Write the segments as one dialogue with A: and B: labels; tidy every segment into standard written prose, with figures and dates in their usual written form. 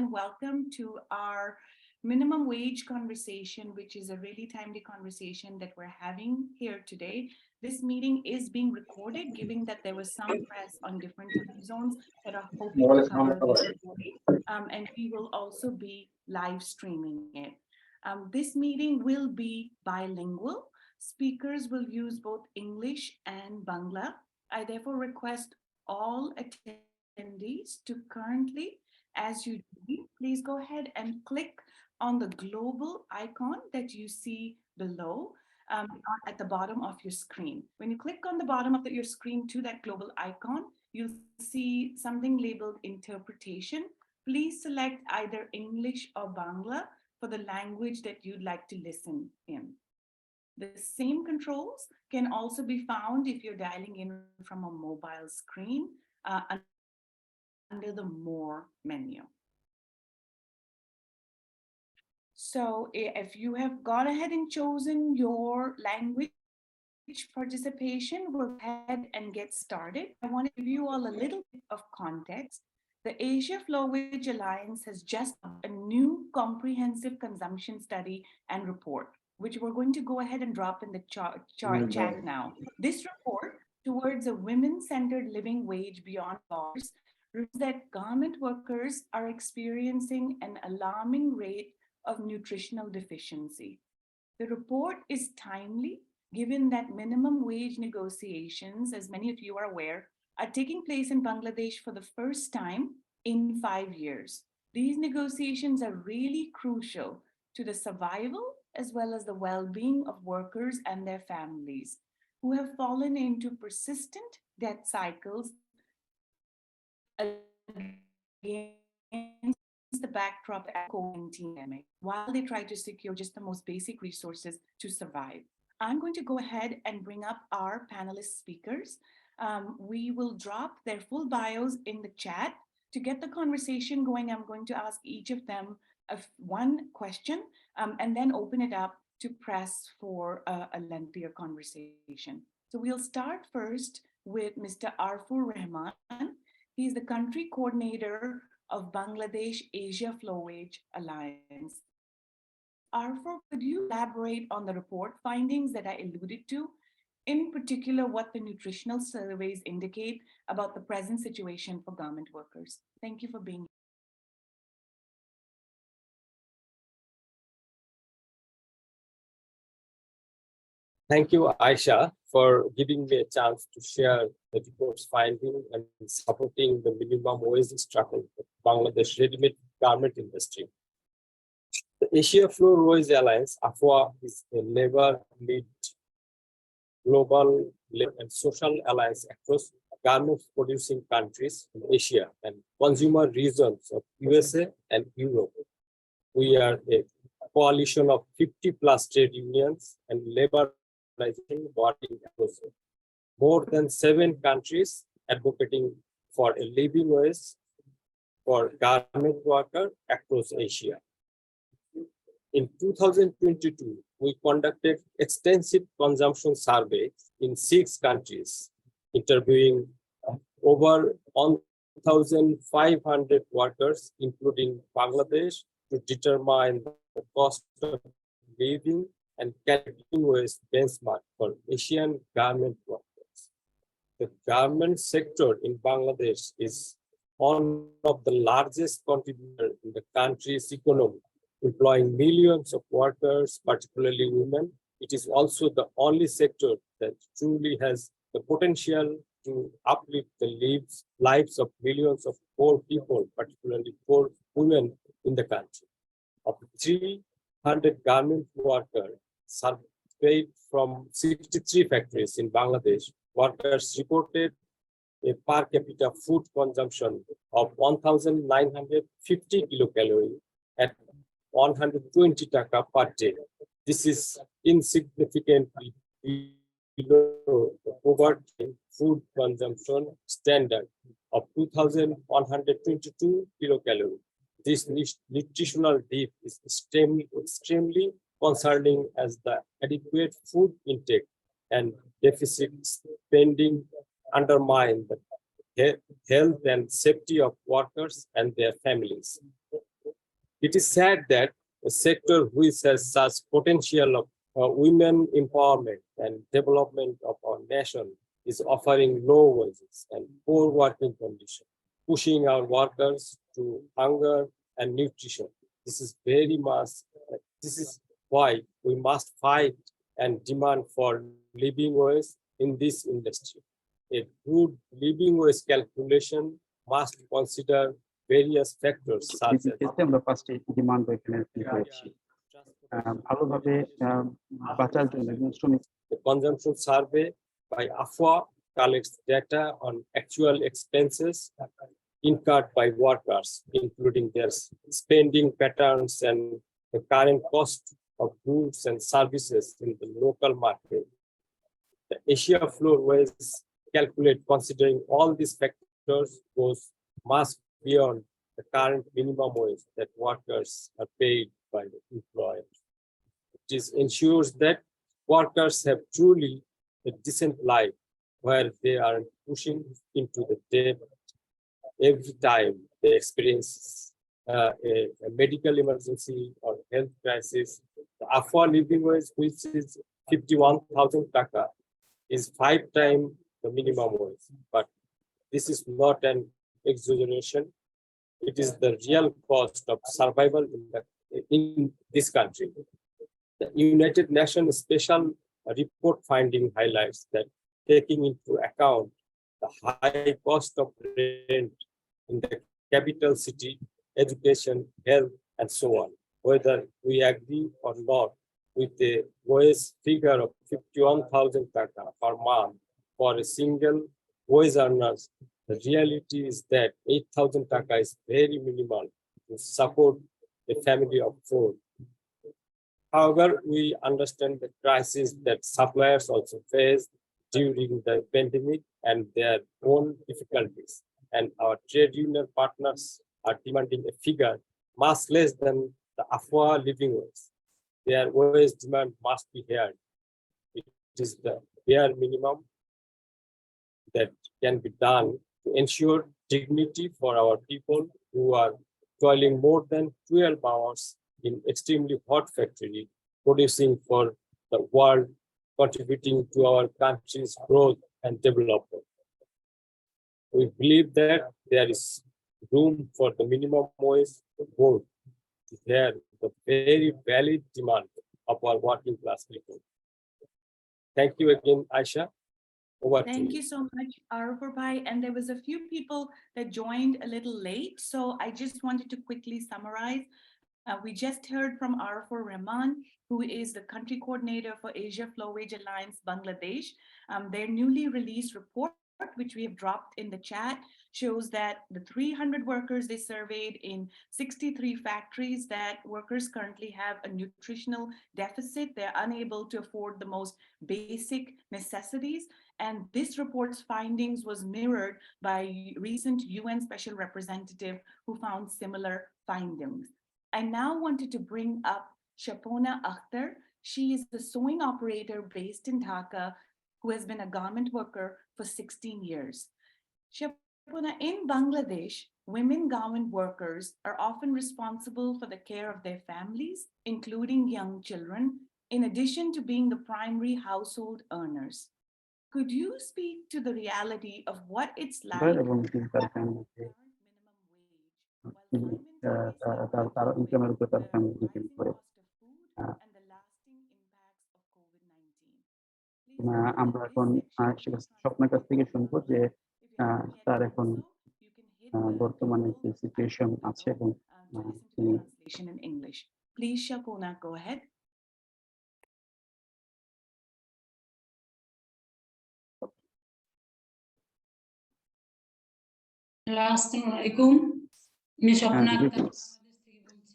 A: and welcome to our minimum wage conversation, which is a really timely conversation that we're having here today. This meeting is being recorded, given that there was some press on different time zones that are hoping to cover this recording. And we will also be live streaming it. This meeting will be bilingual. Speakers will use both English and Bangla. I therefore request all attendees to currently, as you do, please go ahead and click on the global icon that you see below at the bottom of your screen. When you click on the bottom of your screen to that global icon, you'll see something labeled interpretation. Please select either English or Bangla for the language that you'd like to listen in. The same controls can also be found if you're dialing in from a mobile screen under the More menu. So if you have gone ahead and chosen your language participation, we'll go ahead and get started. I want to give you all a little bit of context. The Asia Flowage Alliance has just a new comprehensive consumption study and report, which we're going to go ahead and drop in the chat now. This report, Towards a Women-Centered Living Wage Beyond Borders, reveals that garment workers are experiencing an alarming rate of nutritional deficiency. The report is timely, given that minimum wage negotiations, as many of you are aware, are taking place in Bangladesh for the first time in 5 years. These negotiations are really crucial to the survival as well as the well-being of workers and their families who have fallen into persistent debt cycles against the backdrop of the COVID-19 pandemic, while they try to secure just the most basic resources to survive. I'm going to go ahead and bring up our panelist speakers. We will drop their full bios in the chat. To get the conversation going, I'm going to ask each of them one question and then open it up to press for a lengthier conversation. So we'll start first with Mr. Arfur Rahman. He's the country coordinator of Bangladesh Asia Flowage Alliance. Arfur, could you elaborate on the report findings that I alluded to, in particular what the nutritional surveys indicate about the present situation for garment workers? Thank you for being here.
B: Thank you, Aisha, for giving me a chance to share the report's finding and supporting the minimum wage struggle for Bangladesh ready-made garment industry. The Asia Flowage Alliance, AFWA, is a labor-led global labor and social alliance across garment-producing countries in Asia and consumer regions of USA and Europe. We are a coalition of 50+ trade unions and labor bodies across more than 7 countries, advocating for a living wage for garment workers across Asia. In 2022, we conducted extensive consumption surveys in 6 countries, interviewing over 1,500 workers, including Bangladesh, to determine the cost of living and living wage benchmark for Asian garment workers. The garment sector in Bangladesh is one of the largest contributors in the country's economy, employing millions of workers, particularly women. It is also the only sector that truly has the potential to uplift the lives of millions of poor people, particularly poor women in the country. Of 300 garment workers surveyed from 63 factories in Bangladesh, workers reported a per capita food consumption of 1,950 kilocalories at 120 taka per day. This is insignificantly below the poverty food consumption standard of 2,122 kilocalories. This nutritional dip is extremely concerning as the adequate food intake and deficit spending undermine the health and safety of workers and their families. It is sad that a sector which has such potential of women empowerment and development of our nation is offering low wages and poor working conditions, pushing our workers to hunger and nutrition. This is very much, this is why we must fight and demand for living wage in this industry. A good living wage calculation must consider various factors such as
C: আমরা ফার্স্টে demand এখানে করেছি ভালোভাবে বাঁচার জন্য শ্রমিক
B: The consumption survey by AFWA collects data on actual expenses incurred by workers, including their spending patterns and the current cost of goods and services in the local market. The Asia floor wage calculate considering all these factors goes much beyond the current minimum wage that workers are paid by the employer. It ensures that workers have truly a decent life where they are pushing into the debt every time they experience a medical emergency or health crisis. The AFWA living wage, which is 51,000 taka, is 5 times the minimum wage. But this is not an exaggeration. It is the real cost of survival in this country. The United Nations special report finding highlights that taking into account the high cost of rent in the capital city, education, health, and so on, whether we agree or not with the wage figure of 51,000 taka per month for a single wage earners, the reality is that 8,000 taka is very minimal to support a family of 4. However, we understand the crisis that suppliers also face during the pandemic and their own difficulties. And our trade union partners are demanding a figure much less than the AFWA living wage. Their wage demand must be heard. It is the bare minimum that can be done to ensure dignity for our people who are toiling more than 12 hours in extremely hot factory, producing for the world, contributing to our country's growth and development. We believe that there is room for the minimum wage board to hear the very valid demand of our working class people. Thank you again, Aisha. Over to
A: Thank you so much, Arupur Bhai. And there was a few people that joined a little late, so I just wanted to quickly summarize. We just heard from Arupur Rahman, who is the country coordinator for Asia Flow Wage Alliance Bangladesh. Their newly released report, which we have dropped in the chat, shows that the 300 workers they surveyed in 63 factories, that workers currently have a nutritional deficit. They're unable to afford the most basic necessities. And this report's findings was mirrored by recent UN Special Representative who found similar findings. I now wanted to bring up Shapona Akhtar. She is the sewing operator based in Dhaka who has been a garment worker for 16 years. Shapona, in Bangladesh, women garment workers are often responsible for the care of their families, including young children, in addition to being the primary household earners. Could you speak to the reality of what it's like to earn minimum wage while
C: তার ইনকামের উপর তার family
A: the
C: depend
A: rising
C: করে
A: cost of food and the lasting impacts of COVID-19? Please
C: আমরা
A: note
C: এখন
A: that this section is
C: স্বপ্নের কাছ থেকে শুনবো যে
A: if you haven't yet
C: তার
A: done
C: এখন
A: so, you can hit the
C: বর্তমানে যে
A: toggle
C: সিচুয়েশন
A: icon
C: আছে এবং
A: below to listen to
C: তিনি
A: the translation in English. Please, Shapona, go ahead.
D: আসসালামু আমি Shopna Akter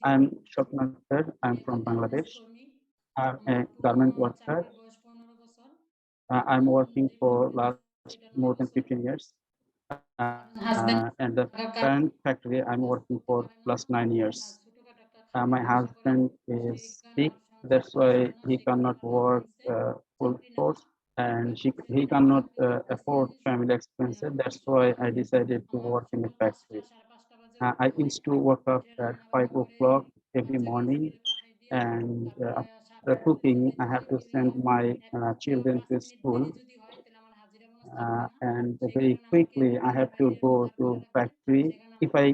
C: I am Shopna Akhtar. I am from Bangladesh. I am a garment worker. I am working for last more than 15 years. And the current factory I am working for plus 9 years. My husband is sick, that's why he cannot work full force, and he cannot afford family expenses. That's why I decided to work in a factory. I used to wake up at 5 o'clock every morning, and after cooking, I have to send my children to school. And very quickly, I have to go to factory. If I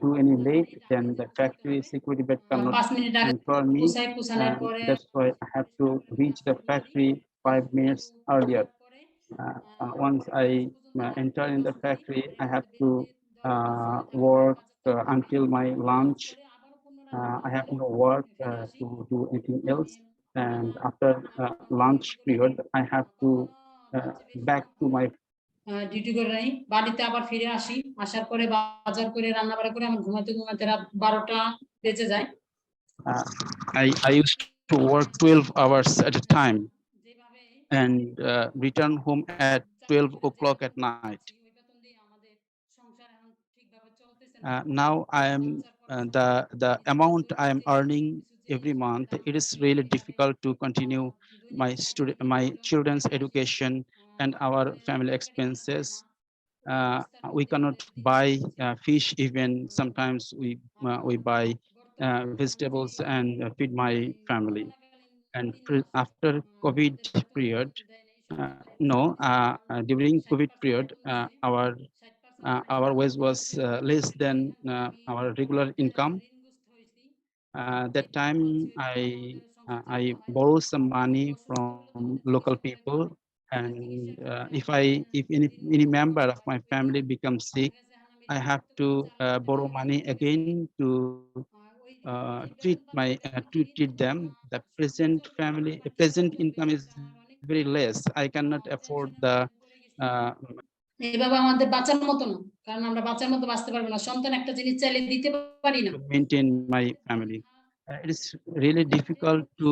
C: do any late, then the factory security bed cannot
D: 5 minute আগে
C: control me.
D: পুষাই পুষানোর পরে
C: That's why I have to reach the factory 5 minutes earlier. Once I enter in the factory, I have to work until my lunch. I have no work to do anything else. And after lunch period, I have to back to my
D: duty করে নাই বাড়িতে আবার ফিরে আসি আসার পরে বাজার করে রান্না বাড়া করে আমার ঘুমাতে ঘুমাতে রাত 12টা বেজে যায়
C: uh, I used to work 12 hours at a time
D: যেভাবে
C: and return home at 12
D: চাকরি করে
C: o'clock
D: যে
C: at night.
D: পাচ্ছি ওই বেতন দিয়ে আমাদের সংসার এখন ঠিকভাবে চলতেছে না
C: Now I am
D: বাচ্চার
C: the
D: পড়াশোনা
C: amount I am
D: নিজের
C: earning
D: কিছু যে
C: every month. It is
D: রান্নাবাড়া
C: really
D: করতে লাগে
C: difficult to continue
D: দৈনিক
C: my
D: 1 কেজি
C: my
D: হইলেও
C: children's
D: চালের
C: education and our
D: আমাদের
C: family
D: পকেটে কিন্তু থাকে
C: expenses.
D: না ওই অবস্থার
C: We
D: মধ্যে
C: cannot
D: আমাদের দিন
C: buy
D: শেষ হচ্ছে
C: fish even. Sometimes we buy
D: বর্তমান যে
C: vegetables and feed my family.
D: করোনাকালীন
C: And
D: তিন বছর
C: after COVID
D: আমাদের বেতন
C: period,
D: যেহেতু দেয় নাই এই সময়টাতে
C: no,
D: তখন
C: during COVID
D: 60%
C: period,
D: বেতন দিছে
C: our
D: 60% বেতন
C: our
D: দেওয়ার
C: wage
D: পরে
C: was less than
D: আমি
C: our regular income.
D: ঋণগ্রস্ত হয়েছি
C: That
D: যে
C: time
D: খরচ হইতো তাতে আমাদের সংসার
C: I
D: চালাতে হয়
C: borrow some money
D: অসুস্থ
C: from
D: হলে তো আমাদের
C: local
D: চিকিৎসা করাইতে
C: people,
D: হয়
C: and
D: চিকিৎসা করতে
C: if
D: আমাদের
C: if any
D: ঋণগ্রস্ত
C: member
D: হওয়ার
C: of
D: পর
C: my
D: থেকে
C: family becomes
D: দেখা
C: sick,
D: গেছে এখন আমি
C: I
D: ঋণ
C: have
D: করতে
C: to
D: করতে চালাতে
C: borrow
D: চালাতে
C: money
D: ঋণগ্রস্ত
C: again
D: হয়ে
C: to
D: ওই যে
C: treat
D: বেতন
C: my
D: পাচ্ছি বেতন
C: to
D: থেকেই
C: treat
D: তো
C: them. The
D: সংসার
C: present
D: চলবে
C: family
D: বাচ্চা
C: present
D: কাচ্চা চলবে
C: income is
D: এটা আমার অনেক
C: very less. I cannot afford
D: টেনশনের
C: the
D: মধ্যে পড়ে গেছি এইভাবে আমাদের বাঁচার মতো না কারণ আমরা বাঁচার মতো বাঁচতে পারবো না সন্তান একটা জিনিস চাইলে দিতে পারি না
C: to maintain my family. It is really difficult to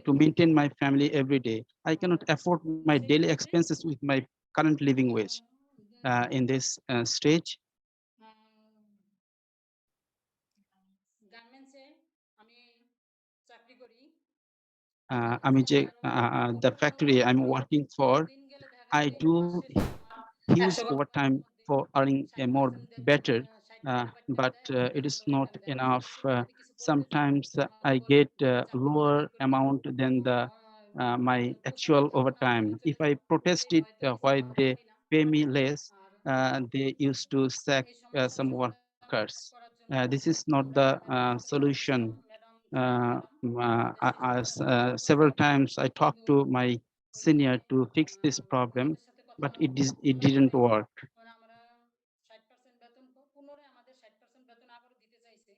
C: to maintain my family every day. I cannot afford my daily expenses with my current living wage. In this stage,
D: গার্মেন্টসে আমি চাকরি করি
C: আমি যে the factory I'm working for,
D: দিন গেলে দেখা
C: I
D: গেছে
C: do
D: মাস শেষে আমার
C: huge
D: 100
C: overtime for earning a more
D: 60%
C: better,
D: 60% টাকা
C: but
D: দেয় আর
C: it is
D: 40%
C: not
D: টাকা দেয় আমার
C: enough.
D: শেষে যদি আমি কিছু করতে যাই
C: Sometimes
D: আমার
C: I
D: উপর
C: get
D: চাকরি
C: lower
D: নির্ভর করে
C: amount than the my actual
D: প্রশাসনের কাছে
C: overtime.
D: আবেদন চলে
C: If I
D: যায়
C: protest
D: যে
C: it
D: হয়তো এই
C: why
D: জন্য আমি
C: they
D: পারি না
C: pay me less,
D: R
C: they used to sack
D: এই সমস্যার
C: some
D: সমাধান
C: workers.
D: করার জন্য
C: This is not the
D: ম্যাডামের কাছে
C: solution.
D: গেছিলাম madam Zubaida madam
C: Several times I talked
D: কিন্তু
C: to my
D: উনি
C: senior to fix this problem,
D: আমাদের সাথে কথা
C: but it
D: বলার
C: didn't
D: পরে
C: work.
D: আমরা 60% বেতন পুনরায় আমাদের 60% বেতন আবারও দিতে চাইছে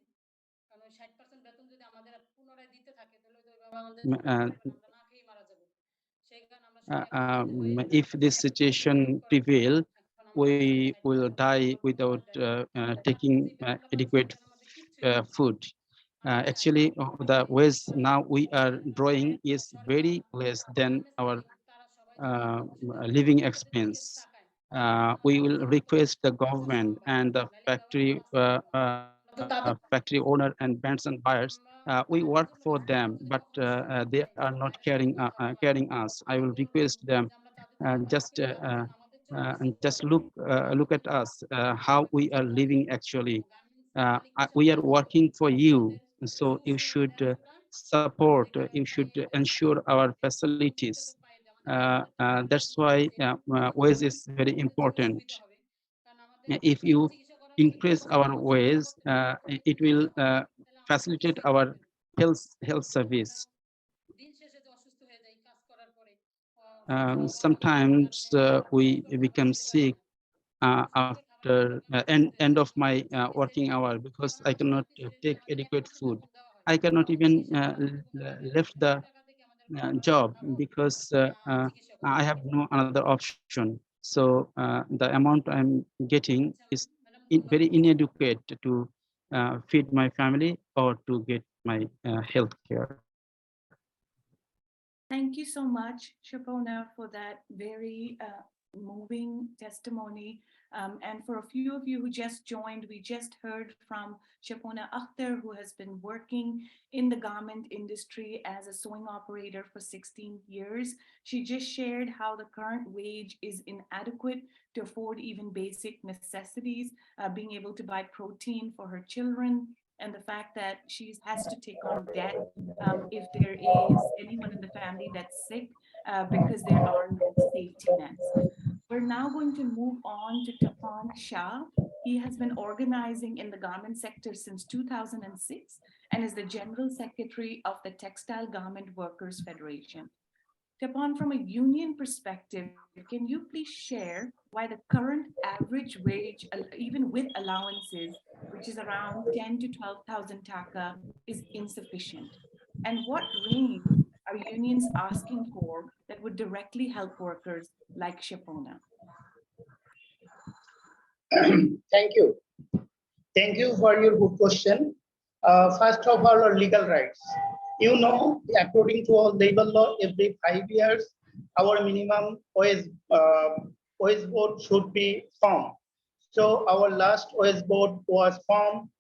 D: কারণ ওই 60% বেতন যদি আমাদের পুনরায় দিতে থাকে তাহলে তো ওইভাবে আমাদের চলতে
C: Uh,
D: পারবে না আমরা না খেয়ে মারা যাব সেই কারণে আমরা সবাই একত্রিত হয়ে
C: if this situation
D: করার পরে
C: prevail,
D: এখন আমাদের
C: we will
D: 60%
C: die
D: বেতন
C: without
D: দেয়
C: taking
D: যে বেতনটা পাচ্ছি
C: adequate
D: এখানে আমাদের কিচ্ছুই হয় না
C: food.
D: আমরা খাই
C: Actually, the waste now we are drawing is
D: Sarkar
C: very less than
D: garments
C: our
D: মালিক তারা সবাই যদি
C: living
D: আমাদের দিকে একটু
C: expense.
D: তাকায় তাহলে
C: We
D: আমরা
C: will
D: চাকরি
C: request the
D: বাঁচা
C: government
D: সম্ভব
C: and the
D: নাহলে এভাবে আমরা বাঁচতে পারবো না তো তাদের
C: factory owner and brands and buyers. We
D: তাদের
C: work
D: জন্য
C: for
D: না
C: them,
D: আমরা যদি
C: but
D: কখনো সুযোগ
C: they
D: পাই
C: are not
D: একসাথে
C: caring
D: বসে আমরা
C: caring us. I will
D: বলবো
C: request them
D: যে আমরা তাদের জন্য কাজ
C: just
D: করি তারা যেন আমাদের জন্য কিছু
C: and just
D: করে
C: look at us how we are living actually.
D: Garments Malik
C: We
D: হিসাবে
C: are working for you,
D: আমাদের
C: so you
D: সমস্যাগুলো
C: should
D: ন্যায্যতা
C: support,
D: সঠিকভাবে
C: you should
D: পাইয়ে
C: ensure our
D: এবং
C: facilities.
D: ঠিকভাবে পাইয়ে দেওয়া মানে আমাদের জন্য
C: That's
D: খুবই
C: why wage is
D: আমাদের
C: very
D: জন্য
C: important.
D: সুবিধা হবে কারণ আমাদের
C: If you
D: চিকিৎসা করার জন্য
C: increase
D: খরচ
C: our
D: চিকিৎসা
C: wage,
D: করতে গেলে আমাদের
C: it will
D: চিকিৎসা করতে তাহলে আমাদের
C: facilitate
D: খরচটাই
C: our
D: থাকবে
C: health service.
D: আমরা দিন শেষে যে অসুস্থ হয়ে যাই কাজ করার পরে সংসারে বাচ্চা কাচ্চার
C: Sometimes
D: কারণে
C: we
D: সুস্থভাবে
C: become
D: আসতে পারি
C: sick
D: না সুস্থ
C: after
D: খাবার খেতে পারি না
C: end of my
D: চাইনিজের
C: working hour because
D: খাবার
C: I
D: খাচ্ছি
C: cannot
D: দেখতেছি
C: take
D: আমাদের
C: adequate
D: 1 মাসের
C: food.
D: বেতন দেওয়া হয়
C: I cannot even
D: চিকিৎসা করার জন্য
C: left the
D: টাকা থেকে আমাদের কখনো
C: job
D: কারো
C: because
D: চিকিৎসা করা
C: I
D: হয়
C: have no another option. So the amount I'm getting
D: আচ্ছা
C: is
D: ম্যাডাম ধন্যবাদ
C: very inadequate to feed my family or to get my health care.
A: Thank you so much, Shapona, for that very moving testimony And for a few of you who just joined, we just heard from Shapona Akhtar, who has been working in the garment industry as a sewing operator for 16 years. She just shared how the current wage is inadequate to afford even basic necessities, being able to buy protein for her children, and the fact that she has to take on debt if there is anyone in the family that's sick because there are no safety nets. We're now going to move on to Tapan Shah. He has been organizing in the garment sector since 2006 and is the General Secretary of the Textile Garment Workers Federation. Tapan, from a union perspective, can you please share why the current average wage, even with allowances, which is around 10 to 12,000 taka, is insufficient? And what range are unions asking for that would directly help workers like Shapona?
E: Thank you. Thank you for your good question. First of all, our legal rights. You know, according to our labor law, every 5 years, our minimum wage board should be formed. So our last wage board was formed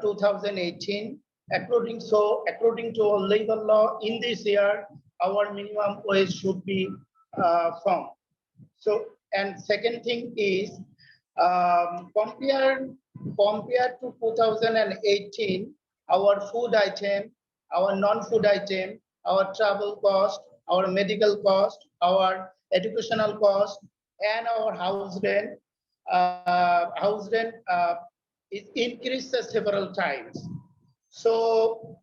E: 2018. According to our labor law, in this year, our minimum wage should be formed. So, and second thing is, compared to 2018, our food item, our non-food item, our travel cost, our medical cost, our educational cost, and our house rent is increased several times. So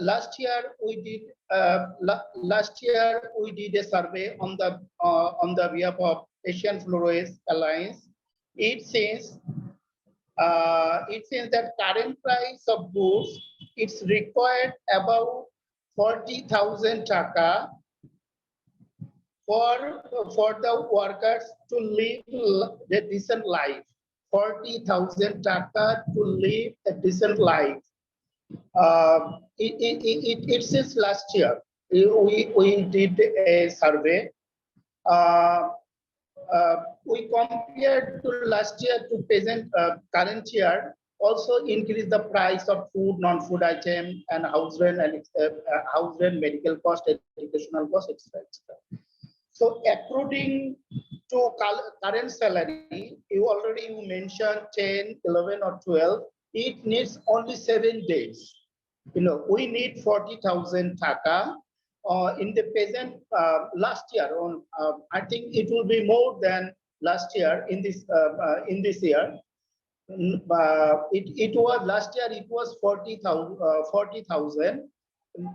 E: last year we did a survey on the behalf of Asian Fluorous Alliance. It says that current price of goods, it's required about 40,000 taka for the workers to live a decent life. 40,000 taka to live a decent life. It since last year we did a survey. We compared to last year to present current year, also increase the price of food, non-food item, and house rent, medical cost, educational cost, etc. So according to current salary, you mentioned 10, 11, or 12. It needs only 7 days. You know, we need 40,000 taka. In the present last year, I think it will be more than last year in this year. It was last year. It was 40,000.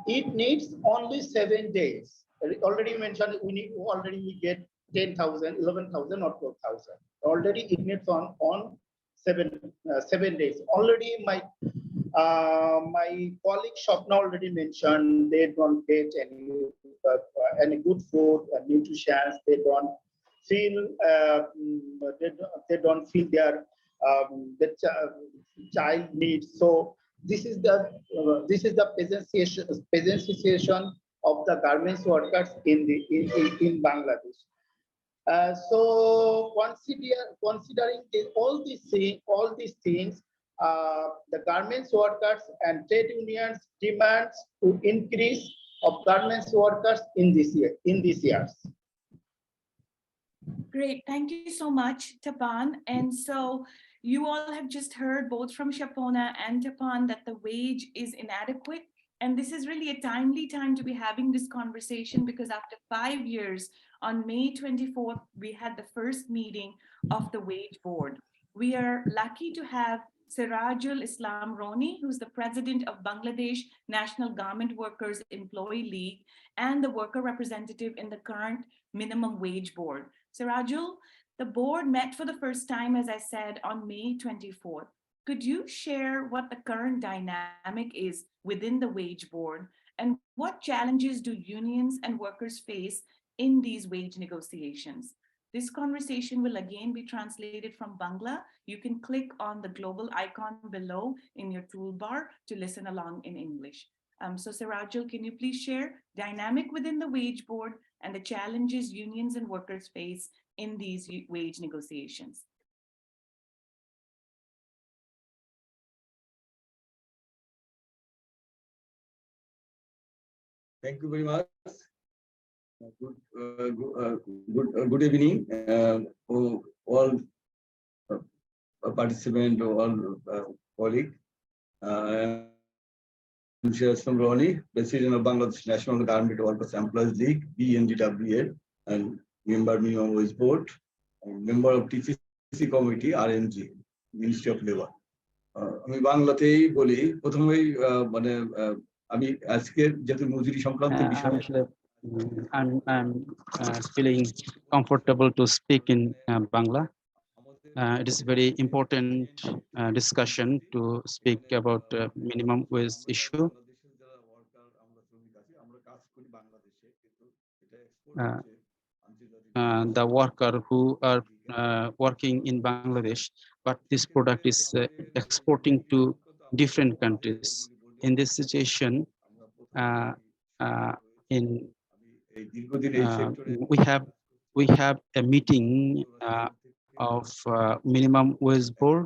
E: It needs only 7 days. Already mentioned we get 10,000, 11,000, or 12,000. Already it needs on 7 days. Already my colleague Shopna already mentioned they don't get any good food and nutrition. They don't feel they don't feel their child needs. So this is the present situation of the garments workers in Bangladesh. So considering all these things, the garments workers and trade unions demands to increase of garments workers in these years.
A: Great, thank you so much, Tapan. And so you all have just heard both from Shapona and Tapan that the wage is inadequate. And this is really a timely time to be having this conversation because after 5 years, on May 24th, we had the first meeting of the wage board. We are lucky to have Sirajul Islam Roni, who's the president of Bangladesh National Garment Workers Employee League and the worker representative in the current minimum wage board. Sirajul, the board met for the first time, as I said, on May 24th. Could you share what the current dynamic is within the wage board and what challenges do unions and workers face in these wage negotiations? This conversation will again be translated from Bangla. You can click on the global icon below in your toolbar to listen along in English. So Sirajul, can you please share dynamic within the wage board and the challenges unions and workers face in these wage negotiations.
F: Thank you very much. Good evening, all participants, all colleagues. I'm Shreyas Ronnie, President of Bangladesh National Garment Workers Employees League, BNGWA, and member Minimum Wage Board, and member of TCC Committee, RMG, Ministry of Labor. আমি বাংলাতেই বলি প্রথমেই মানে আমি আজকের যেহেতু মজুরি সংক্রান্ত বিষয়
C: I'm feeling comfortable to speak in Bangla. It is a very important discussion to speak about minimum wage issue. The worker who are working in Bangladesh, but this product is exporting to different countries. In this situation, we have a meeting of minimum wage board.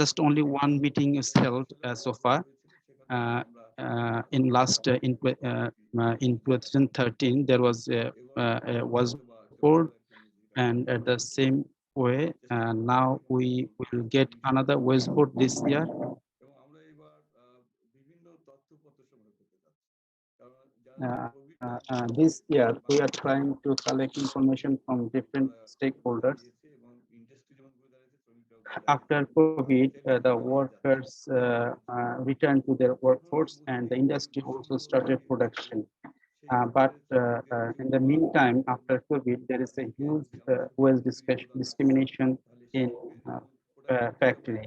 C: Just only one meeting is held so far. In 2013 there was a wage board, and at the same way now we will get another wage board this year. This year we are trying to collect information from different stakeholders. After COVID, the workers returned to their workforce, and the industry also started production. But in the meantime, after COVID, there is a huge wage discrimination in factory.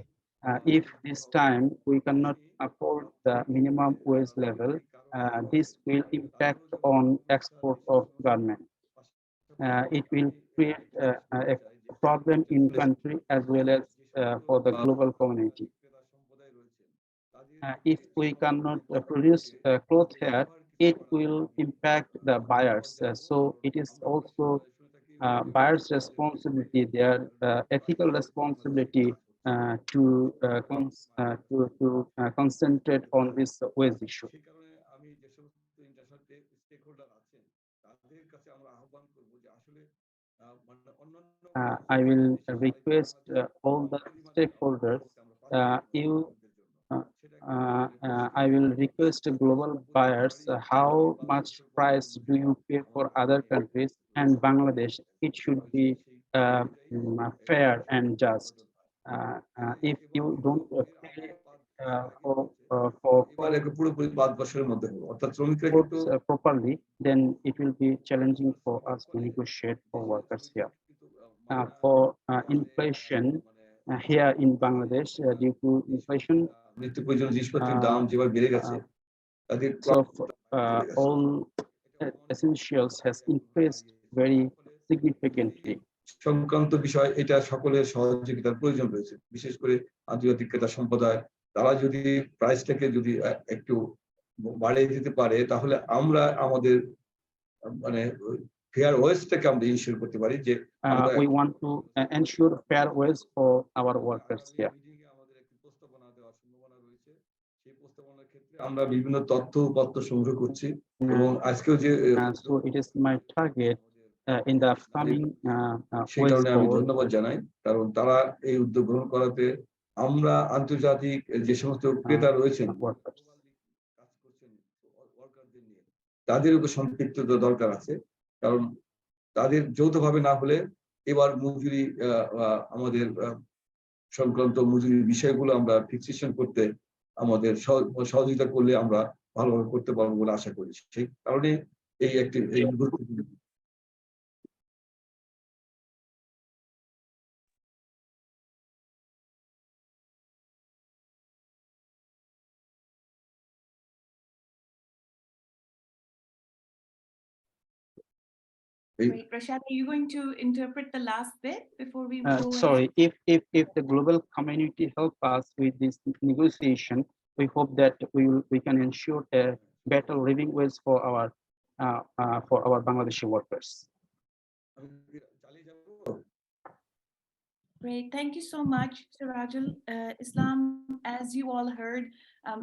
C: If this time we cannot afford the minimum wage level, this will impact on export of garment. It will create a problem in country as well as for the global community. If we cannot produce cloth here, it will impact the buyers. So it is also buyers' responsibility, their ethical responsibility to concentrate on this wage issue. I will request all the stakeholders. I will request global buyers how much price do you pay for other countries and Bangladesh. It should be fair and just. If you don't pay properly, then it will be challenging for us to negotiate for workers here. For inflation here in Bangladesh, due to inflation, so all essentials has increased very significantly.
F: সংক্রান্ত বিষয় এটা সকলের সহযোগিতার প্রয়োজন রয়েছে, বিশেষ করে আন্তর্জাতিক ক্রেতা সম্প্রদায় তারা যদি প্রাইসটাকে যদি একটু বাড়িয়ে দিতে পারে তাহলে আমরা আমাদের মানে fair wage-টাকে আমরা ইনশিওর করতে পারি যে
C: we want to ensure fair wage for our workers here.
F: আমাদের একটি প্রস্তাবনা দেওয়ার সম্ভাবনা রয়েছে, সেই প্রস্তাবনার ক্ষেত্রে আমরা বিভিন্ন তথ্য সংগ্রহ করছি এবং আজকেও যে
C: so it is my target in the upcoming
F: সেই কারণে আমি ধন্যবাদ জানাই, কারণ তারা এই উদ্যোগ গ্রহণ করাতে আমরা আন্তর্জাতিক যে সমস্ত ক্রেতা রয়েছেন কাজ করছেন ওয়ার্কারদের নিয়ে তাদের উপর সম্পৃক্ততা দরকার আছে, কারণ তাদের যৌথভাবে না হলে এবার মজুরি আমাদের সংক্রান্ত মজুরির বিষয়গুলো আমরা ফিক্সেশন করতে আমাদের সহযোগিতা করলে আমরা ভালোভাবে করতে পারবো বলে আশা করি। সেই কারণে এই একটি গুরুত্বপূর্ণ
A: Wait, Rashad, are you going to interpret the last bit before we go
C: sorry, if the global community help us with this negotiation, we hope that we can ensure a better living wage for our Bangladeshi workers.
A: Great, thank you so much, Sirajul. Islam, as you all heard,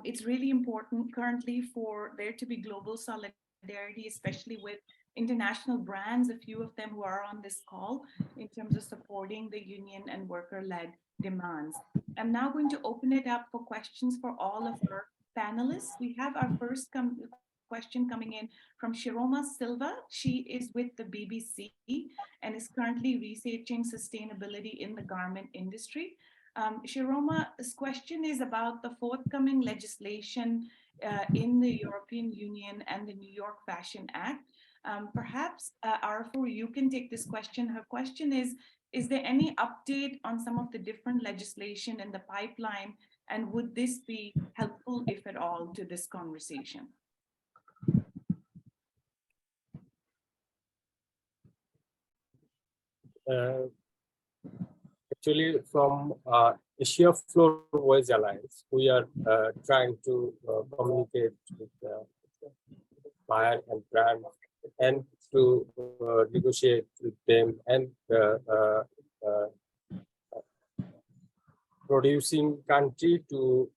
A: it's really important currently for there to be global solidarity, especially with international brands, a few of them who are on this call, in terms of supporting the union and worker-led demands. I'm now going to open it up for questions for all of our panelists. We have our first question coming in from Shiroma Silva. She is with the BBC and is currently researching sustainability in the garment industry. Shiroma's question is about the forthcoming legislation in the European Union and the New York Fashion Act. Perhaps, Arafur, you can take this question. Her question is there any update on some of the different legislation in the pipeline, and would this be helpful, if at all, to this conversation?
B: Actually, from Asia Floor Wage Alliance, we are trying to communicate with buyer and brand and to negotiate with them and producing country to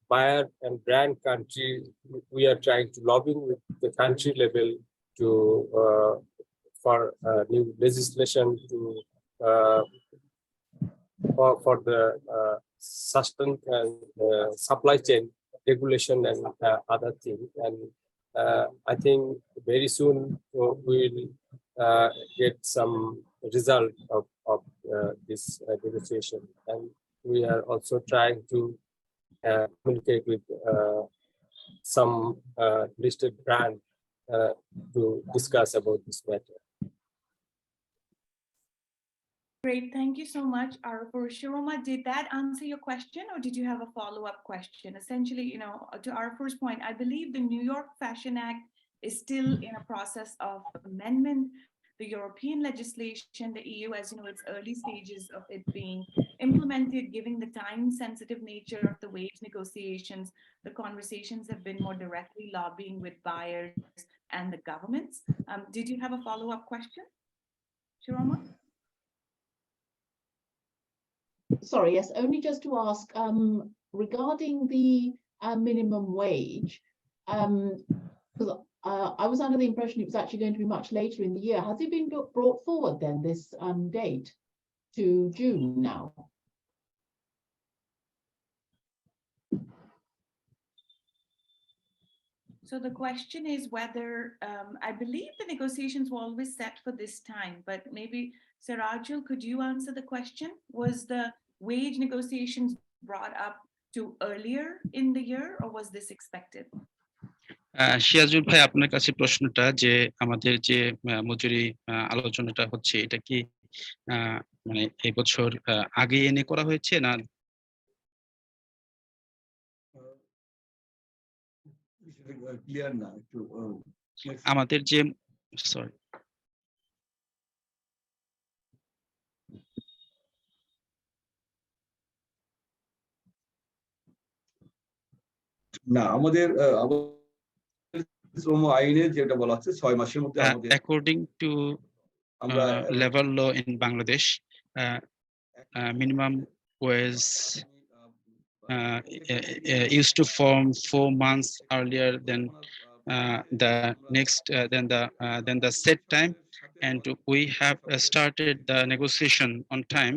B: buyer and brand country. We are trying to lobby with the country level to for new legislation to for the supply chain regulation and other things. And I think very soon we will get some result of this negotiation. And we are also trying to communicate with some listed brand to discuss about this matter.
A: Great, thank you so much, Arafur. Shiroma, did that answer your question, or did you have a follow-up question? Essentially, you know, to Arafur's point, I believe the New York Fashion Act is still in a process of amendment. The European legislation, the EU, as you know, it's early stages of it being implemented, given the time-sensitive nature of the wage negotiations. The conversations have been more directly lobbying with buyers and the governments. Did you have a follow-up question, Shiroma?
G: Sorry, yes, only just to ask regarding the minimum wage, because I was under the impression it was actually going to be much later in the year. Has it been brought forward then, this date, to June now?
A: So the question is whether, I believe the negotiations were always set for this time, but maybe Sirajul, could you answer the question? Was the wage negotiations brought up to earlier in the year, or was this expected?
C: Sirajul ভাই, আপনার কাছে প্রশ্নটা যে আমাদের যে মজুরি আলোচনাটা হচ্ছে, এটা কি মানে এই বছর আগে এনে করা হয়েছে না
F: ক্লিয়ার না একটু
C: আমাদের যে সরি
F: না আমাদের শ্রম আইনে যেটা বলা আছে 6 মাসের মধ্যে আমাদের
C: according to level law in Bangladesh, minimum wage used to form 4 months earlier than the next then the set time, and we have started the negotiation on time.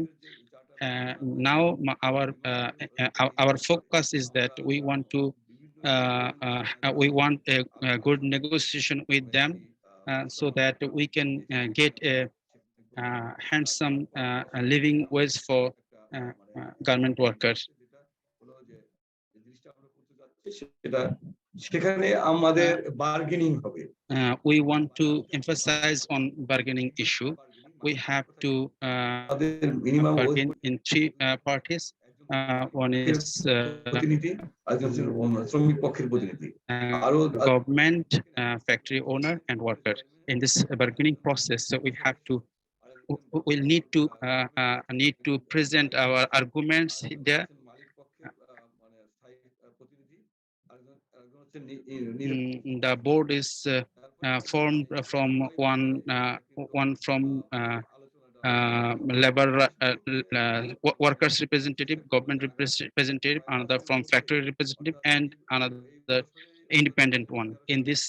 C: Now our focus is that we want a good negotiation with them so that we can get a handsome living wage for garment workers.
F: সেখানে আমাদের bargaining হবে।
C: We want to emphasize on bargaining issue. We have to bargain in 3 parties. One is
F: প্রতিনিধি, শ্রমিক পক্ষের প্রতিনিধি,
C: government, factory owner, and worker. In this bargaining process, so we'll need to present our arguments there. The board is formed from one from labor workers representative, government representative, another from factory representative, and another independent one. In this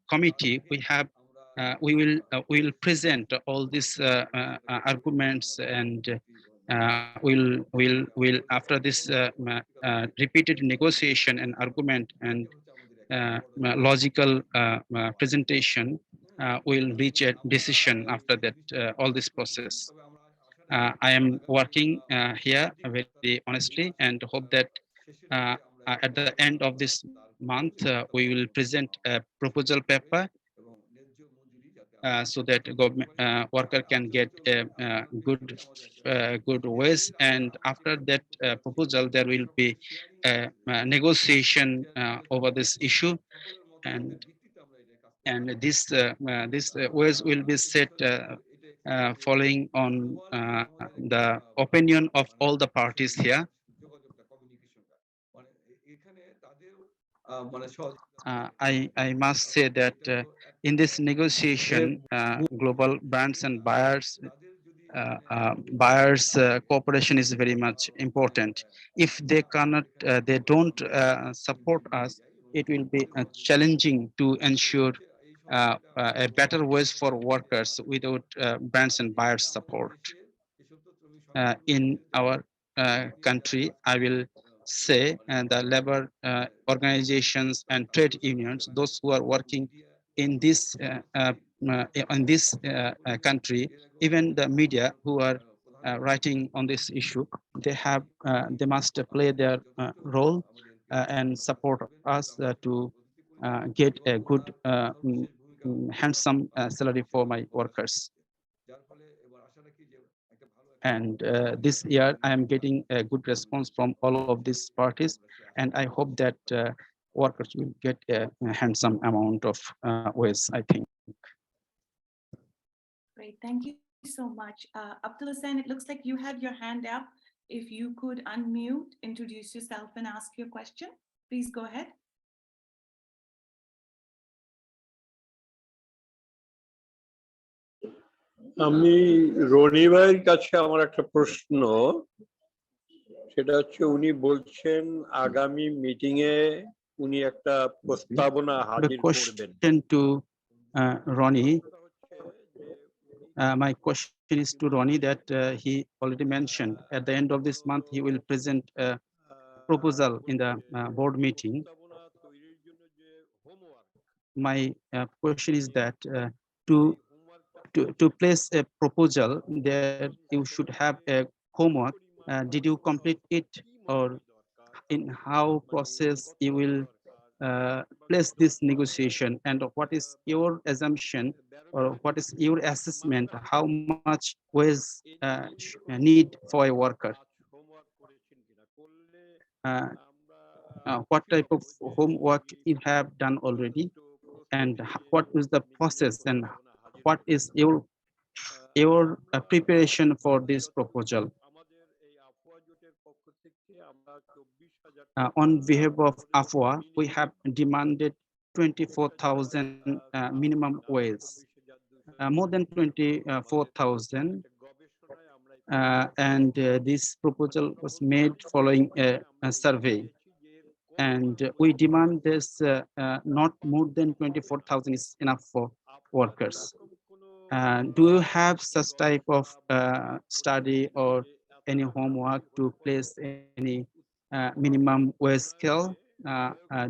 C: committee, we will present all these arguments, and we'll after this repeated negotiation and argument and logical presentation, we'll reach a decision after that, all this process. I am working here very honestly and hope that at the end of this month, we will present a proposal paper so that government worker can get good ways, and after that proposal there will be a negotiation over this issue, and this ways will be set following on the opinion of all the parties here. I must say that in this negotiation, global brands and buyers cooperation is very much important. If they cannot, they don't support us, it will be challenging to ensure a better ways for workers without brands and buyers support. In our country, I will say, the labor organizations and trade unions, those who are working in this country, even the media who are writing on this issue, they must play their role and support us to get a good handsome salary for my workers. And this year I am getting a good response from all of these parties, and I hope that workers will get a handsome amount of ways, I think.
A: Great, thank you so much. Abdul Hussain, it looks like you have your hand up. If you could unmute, introduce yourself and ask your question, please go ahead.
H: আমি রনি ভাইয়ের কাছে আমার একটা প্রশ্ন, সেটা হচ্ছে উনি বলছেন আগামী মিটিং এ উনি একটা প্রস্তাবনা হাজির করবেন।
C: To Ronnie, my question is to Ronnie that he already mentioned at the end of this month he will present a proposal in the board meeting. My question is that to place a proposal there, you should have a homework. Did you complete it, or in how process you will place this negotiation, and what is your assumption or what is your assessment, how much was need for a worker? What type of homework you have done already, and what is the process, and what is your preparation for this proposal? On behalf of AFWA, we have demanded 24,000 minimum wage, more than 24,000. And this proposal was made following a survey. And we demand this not more than 24,000 is enough for workers. Do you have such type of study or any homework to place any minimum wage scale?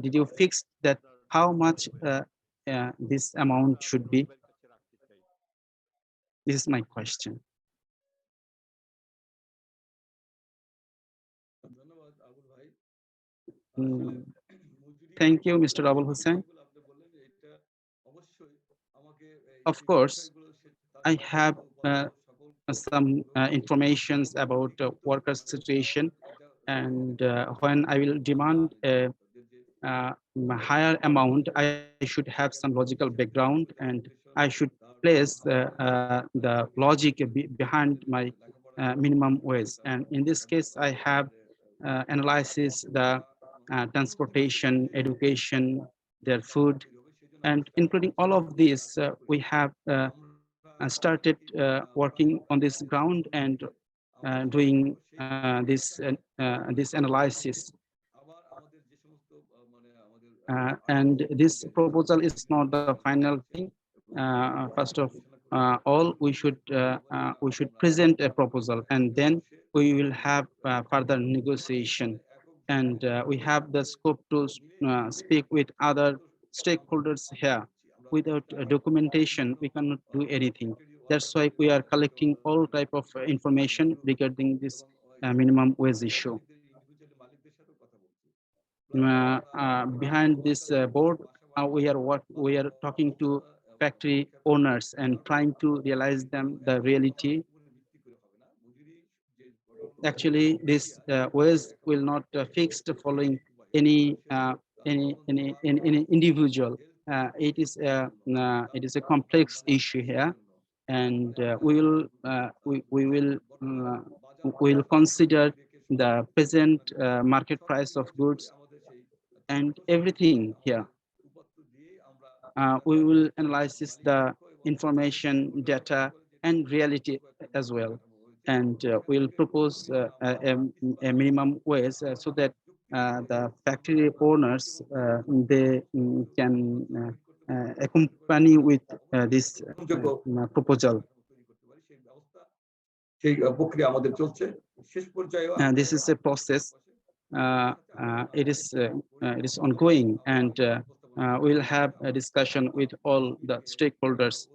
C: Did you fix that how much this amount should be? This is my question. Thank you, Mr. Abul Hussain. Of course, I have some informations about worker situation, and when I will demand a higher amount, I should have some logical background, and I should place the logic behind my minimum wage. And in this case, I have analysis the transportation, education, their food, And including all of this, we have started working on this ground and doing this analysis. And this proposal is not the final thing. First of all, we should present a proposal, and then we will have further negotiation. And we have the scope to speak with other stakeholders here. Without documentation, we cannot do anything. That's why we are collecting all type of information regarding this minimum wage issue. Behind this board, we are talking to factory owners and trying to realize them the reality. Actually, this wage will not fixed following any individual. It is a complex issue here, and we will consider the present market price of goods and everything here. We will analyze the information, data, and reality as well. And we'll propose a minimum wage so that the factory owners, they can accompany with this proposal. This is a process. It is ongoing, and we'll have a discussion with all the stakeholders.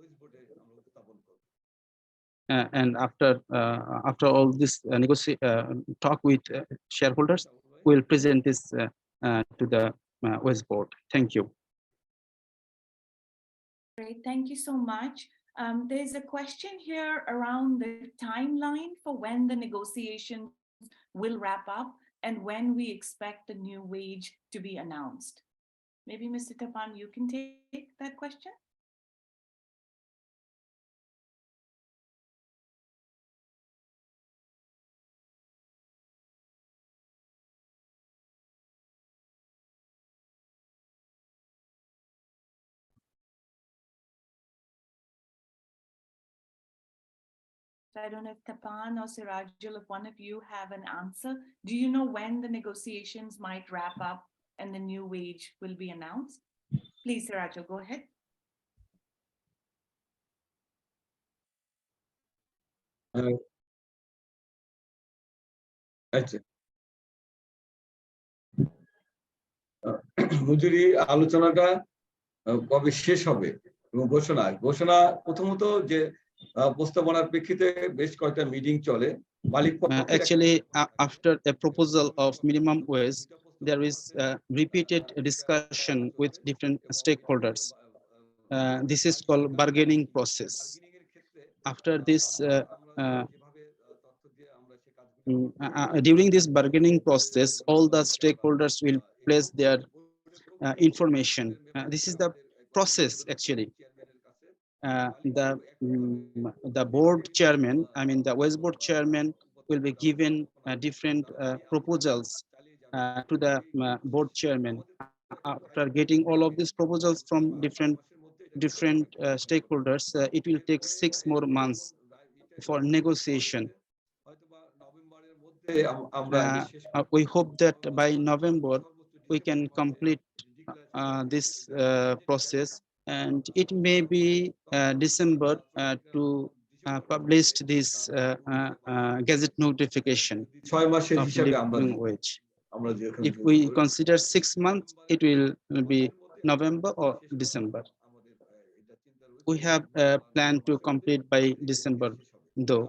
C: And after all this talk with shareholders, we'll present this to the West Board. Thank you.
A: Great, thank you so much. There's a question here around the timeline for when the negotiations will wrap up and when we expect the new wage to be announced. Maybe Mr. Tapan, you can take that question. So I don't know if Tapan or Sirajul, if one of you have an answer. Do you know when the negotiations might wrap up and the new wage will be announced? Please, Sirajul, go ahead.
F: মজুরি আলোচনাটা কবে শেষ হবে এবং ঘোষণা প্রথমত যে প্রস্তাবনার প্রেক্ষিতে বেশ কয়েকটা মিটিং চলে মালিক
C: Actually, after a proposal of minimum wage, there is repeated discussion with different stakeholders. This is called bargaining process. After this, during this bargaining process, all the stakeholders will place their information. This is the process actually. The board chairman, I mean the West Board chairman, will be given different proposals to the board chairman. After getting all of these proposals from different stakeholders, it will take 6 more months for negotiation. We hope that by November we can complete this process, and it may be December to publish this gazette notification of living wage. If we consider 6 months, it will be November or December. We have a plan to complete by December, though.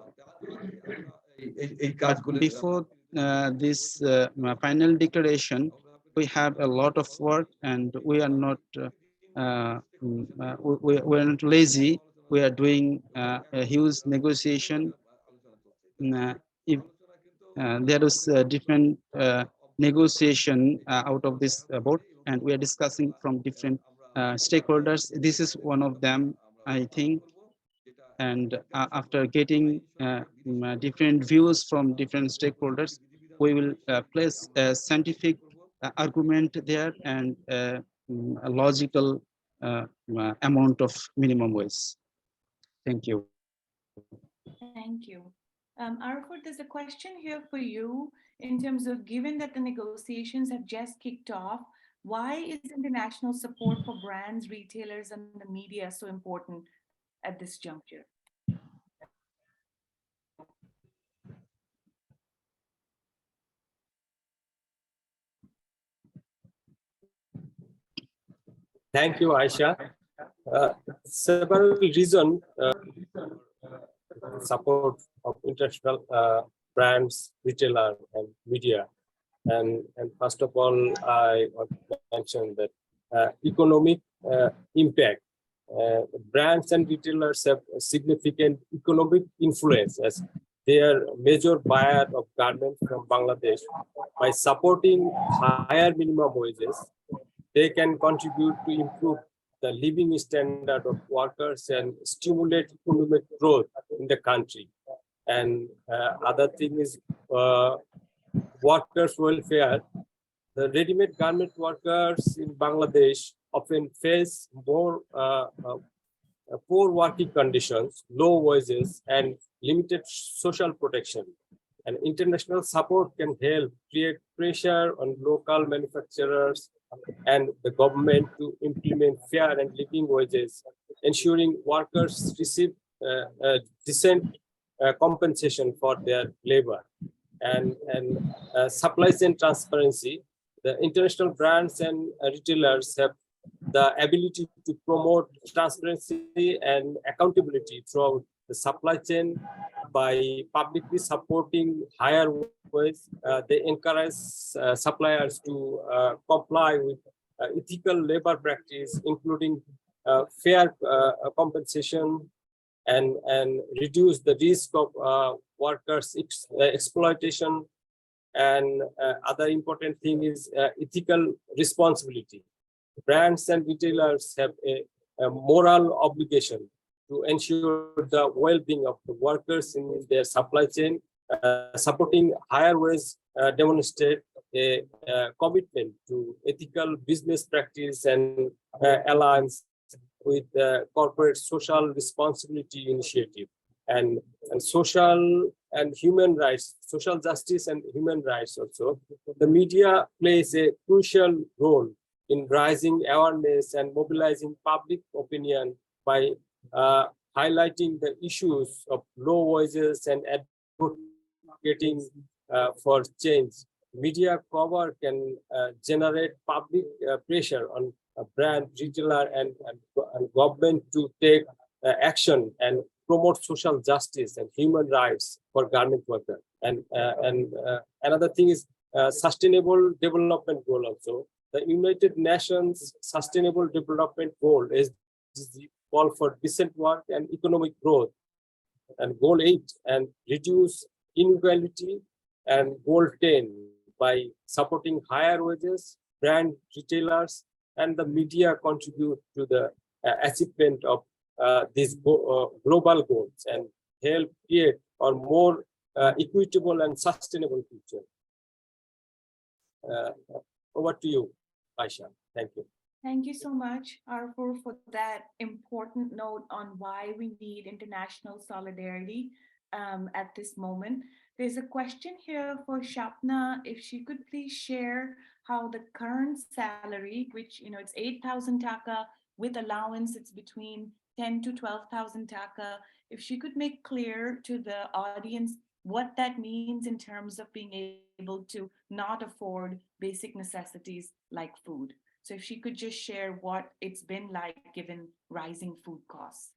C: But before this final declaration, we have a lot of work, and we are not we're not lazy. We are doing a huge negotiation. If there is a different negotiation out of this board, and we are discussing from different stakeholders. This is one of them, I think. And after getting different views from different stakeholders, we will place a scientific argument there and a logical amount of minimum wage. Thank you.
A: Thank you. Arfur, there's a question here for you in terms of, given that the negotiations have just kicked off, why is international support for brands, retailers, and the media so important at this juncture?
B: Thank you, Aisha. Several reasons support of international brands, retailer, and media. And first of all, I want to mention that economic impact. Brands and retailers have a significant economic influence as they are major buyer of garments from Bangladesh. By supporting higher minimum wages, they can contribute to improve the living standard of workers and stimulate economic growth in the country. And other thing is workers' welfare. The ready-made garment workers in Bangladesh often face more poor working conditions, low wages, and limited social protection. And international support can help create pressure on local manufacturers and the government to implement fair and living wages, ensuring workers receive decent compensation for their labor. And supply chain transparency. The international brands and retailers have the ability to promote transparency and accountability throughout the supply chain by publicly supporting higher wages. They encourage suppliers to comply with ethical labor practice, including fair compensation and reduce the risk of workers' exploitation. And other important thing is ethical responsibility. Brands and retailers have a moral obligation to ensure the well-being of the workers in their supply chain. Supporting higher wages demonstrate a commitment to ethical business practice and alliance with the corporate social responsibility initiative. And social and human rights, social justice and human rights also. The media plays a crucial role in raising awareness and mobilizing public opinion by highlighting the issues of low wages and advocating for change. Media cover can generate public pressure on a brand, retailer, and government to take action and promote social justice and human rights for garment workers. And another thing is sustainable development goal also. The United Nations Sustainable Development Goal is the call for decent work and economic growth. And goal 8, and reduce inequality, and goal 10, by supporting higher wages, brand retailers, and the media contribute to the achievement of these global goals and help create a more equitable and sustainable future. Over to you, Aisha. Thank you.
A: Thank you so much, Arfur, for that important note on why we need international solidarity at this moment. There's a question here for Shapna, if she could please share how the current salary, which it's 8,000 taka, with allowance it's between 10 to 12,000 taka, if she could make clear to the audience what that means in terms of being able to not afford basic necessities like food. So if she could just share what it's been like given rising food costs.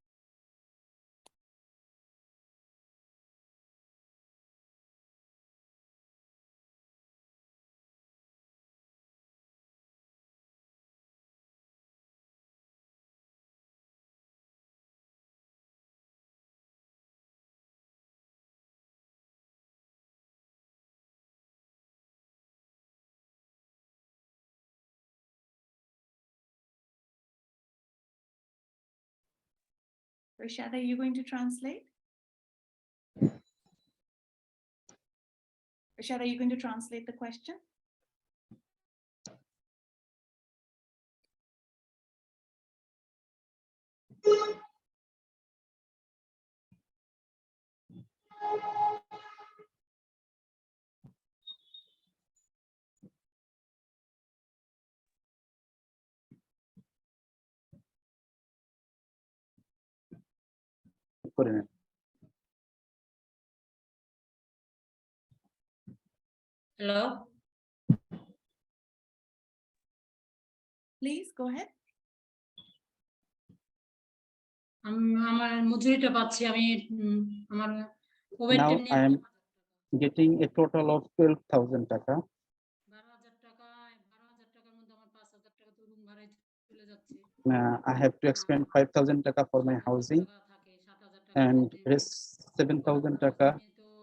A: Rashad, are you going to translate? Rashad, are you going to translate the question?
D: Hello.
A: Please go ahead.
D: আমার মজুরিটা পাচ্ছি আমি আমার
C: Now I am getting a total of 12,000 taka.
D: 12,000 টাকা 12,000 টাকার মধ্যে আমার 5,000 টাকা তো রুম ভাড়ায় চলে যাচ্ছে
C: I have to expend 5,000 taka for my housing,
D: থাকে 7,000 টাকার
C: and
D: মধ্যে
C: rest 7,000 taka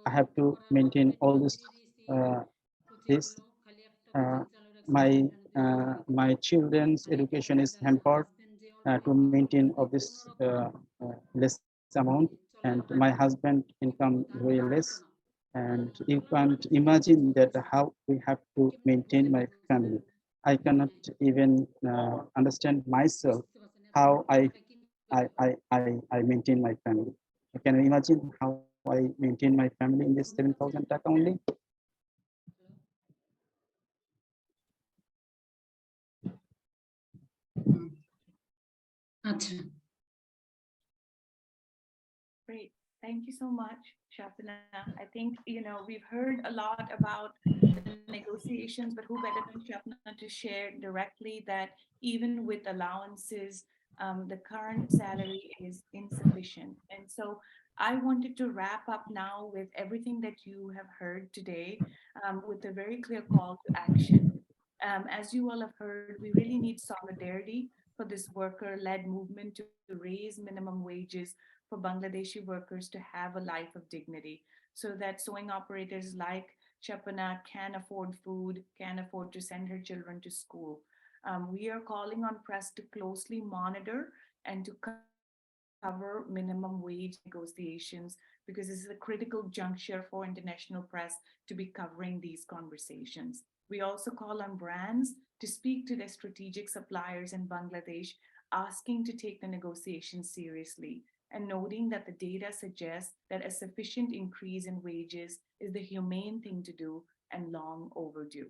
C: I have to maintain all this. This
D: খালি একটা কোচিং চালু রাখছি
C: my children's education is hampered to maintain of this less amount, and my husband income very less, and you can't imagine that how we have to maintain my family. I cannot even understand myself how I maintain my family. Can you imagine how I maintain my family in this 7,000 taka only?
D: আচ্ছা
A: Great. Thank you so much, Shapana. I think, we've heard a lot about the negotiations, but who better than Shapana to share directly that even with allowances, the current salary is insufficient. And so I wanted to wrap up now with everything that you have heard today, with a very clear call to action. As you all have heard, we really need solidarity for this worker-led movement to raise minimum wages for Bangladeshi workers to have a life of dignity, so that sewing operators like Shapana can afford food, can afford to send her children to school. We are calling on press to closely monitor and to cover minimum wage negotiations, because this is a critical juncture for international press to be covering these conversations. We also call on brands to speak to their strategic suppliers in Bangladesh, asking to take the negotiations seriously, and noting that the data suggests that a sufficient increase in wages is the humane thing to do and long overdue.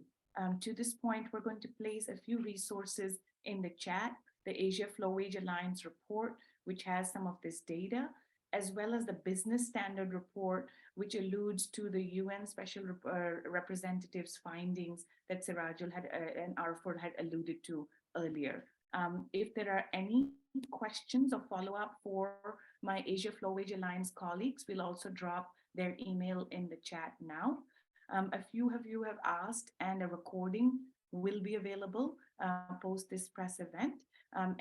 A: To this point, we're going to place a few resources in the chat: the Asia Flow Wage Alliance report, which has some of this data, as well as the Business Standard Report, which alludes to the UN Special Representative's findings that Sirajul and Arford had alluded to earlier. If there are any questions or follow-up for my Asia Flow Wage Alliance colleagues, we'll also drop their email in the chat now. A few of you have asked, and a recording will be available post this press event.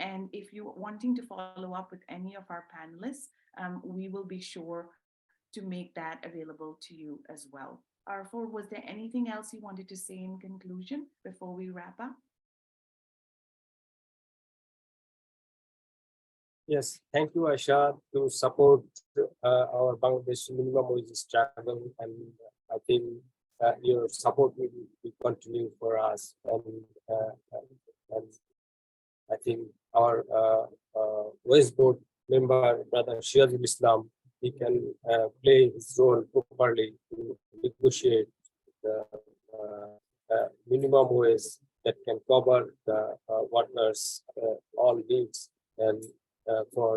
A: And if you're wanting to follow up with any of our panelists, we will be sure to make that available to you as well. Arfur, was there anything else you wanted to say in conclusion before we wrap up?
B: Yes, thank you, Aisha, to support our Bangladesh minimum wage struggle, and I think your support will continue for us, and I think our West Board member, Brother Shirajul Islam, he can play his role properly to negotiate the minimum wage that can cover the workers' all needs, and for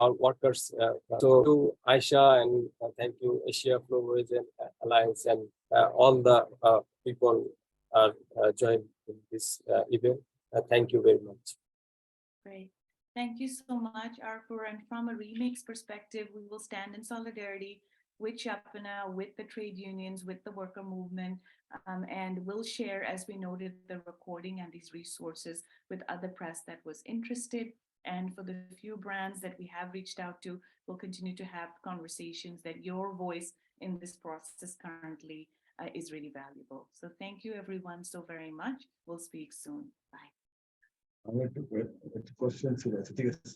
B: our workers. So to Aisha, and thank you Asia Flow Wage Alliance, and all the people are joined in this event. Thank you very much.
A: Great. Thank you so much, Arfur. And from a Remake's perspective, we will stand in solidarity with Shapana, with the trade unions, with the worker movement, and we'll share, as we noted, the recording and these resources with other press that was interested. And for the few brands that we have reached out to, we'll continue to have conversations that your voice in this process currently is really valuable. So thank you everyone so very much. We'll speak soon. Bye.
F: আমি একটু question ছিল, ঠিক আছে?